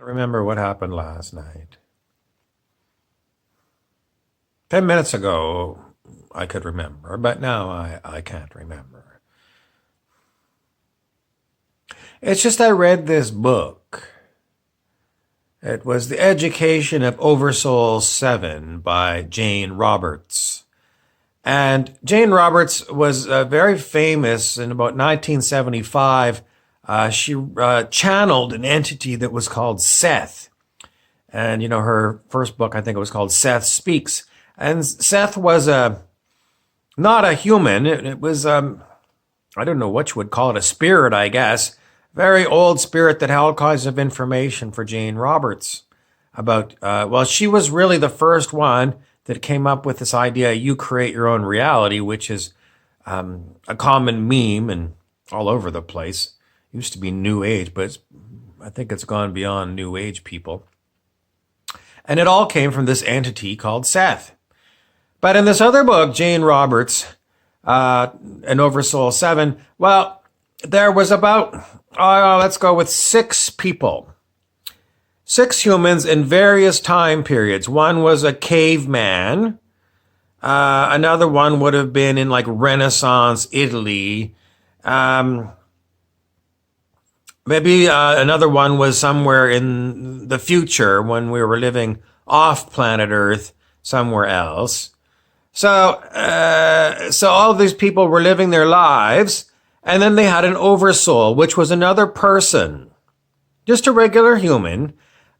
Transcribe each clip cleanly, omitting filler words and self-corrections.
Remember what happened last night. 10 minutes ago, I could remember, but now I can't remember. It's just I read this book. It was The Education of OverSoul7 by Jane Roberts. And Jane Roberts was very famous in about 1975. She channeled an entity that was called Seth. And, her first book, I think it was called Seth Speaks. And Seth was not a human. It was, I don't know what you would call it, a spirit, I guess. Very old spirit that had all kinds of information for Jane Roberts about, she was really the first one that came up with this idea, you create your own reality, which is a common meme and all over the place. It used to be New Age, but I think it's gone beyond New Age people. And it all came from this entity called Seth. But in this other book, Jane Roberts, and OverSoul7, there was about, let's go with 6 people. 6 humans in various time periods. One was a caveman. Another one would have been in like Renaissance Italy. Maybe another one was somewhere in the future when we were living off planet Earth somewhere else. So all of these people were living their lives, and then they had an oversoul, which was another person, just a regular human,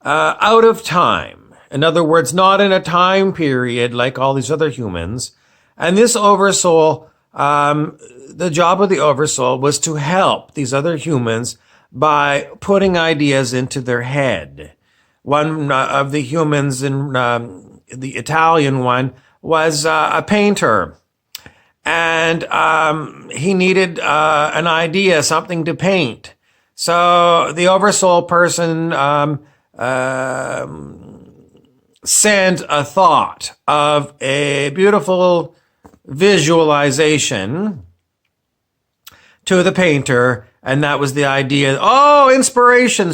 out of time. In other words, not in a time period like all these other humans. And this oversoul, the job of the oversoul was to help these other humans by putting ideas into their head. One of the humans in the Italian one was a painter. And he needed an idea, something to paint. So the oversoul person sent a thought of a beautiful visualization to the painter, and that was the idea. Oh, inspiration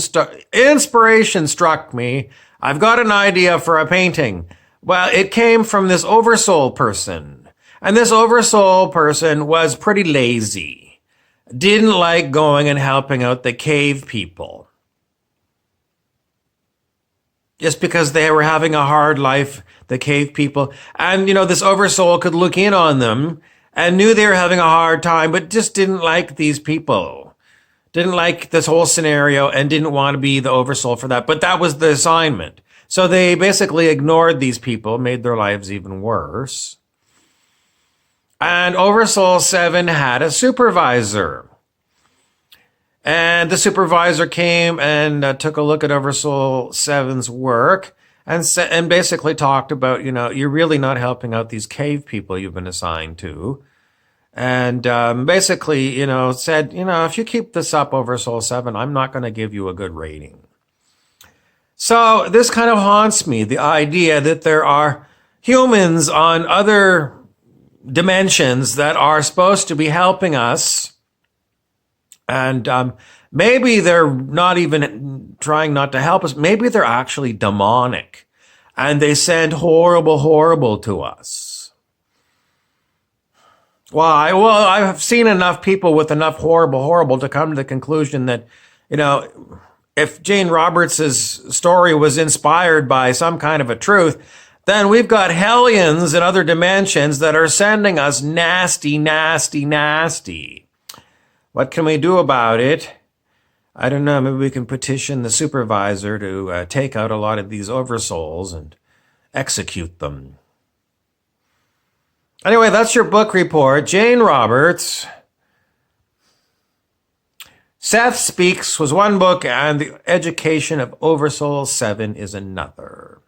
struck me. I've got an idea for a painting. Well, it came from this oversoul person. And this oversoul person was pretty lazy. Didn't like going and helping out the cave people. Just because they were having a hard life, the cave people. And, this oversoul could look in on them and knew they were having a hard time, but just didn't like these people. Didn't like this whole scenario and didn't want to be the oversoul for that. But that was the assignment. So they basically ignored these people, made their lives even worse. And OverSoul7 had a supervisor. And the supervisor came and took a look at OverSoul7's work and basically talked about, you're really not helping out these cave people you've been assigned to. And basically, said, if you keep this up, OverSoul7, I'm not going to give you a good rating. So this kind of haunts me, the idea that there are humans on other dimensions that are supposed to be helping us. And maybe they're not even trying not to help us. Maybe they're actually demonic. And they send horrible to us. Why? Well, I've seen enough people with enough horrible to come to the conclusion that, if Jane Roberts' story was inspired by some kind of a truth, then we've got hellions in other dimensions that are sending us nasty. What can we do about it? I don't know. Maybe we can petition the supervisor to take out a lot of these oversouls and execute them. Anyway, that's your book report. Jane Roberts. Seth Speaks was one book, and The Education of OverSoul7 is another.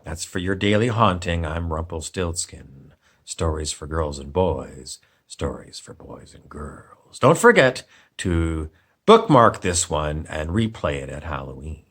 That's for your daily haunting. I'm Rumpelstiltskin. Stories for girls and boys. Stories for boys and girls. Don't forget to bookmark this one and replay it at Halloween.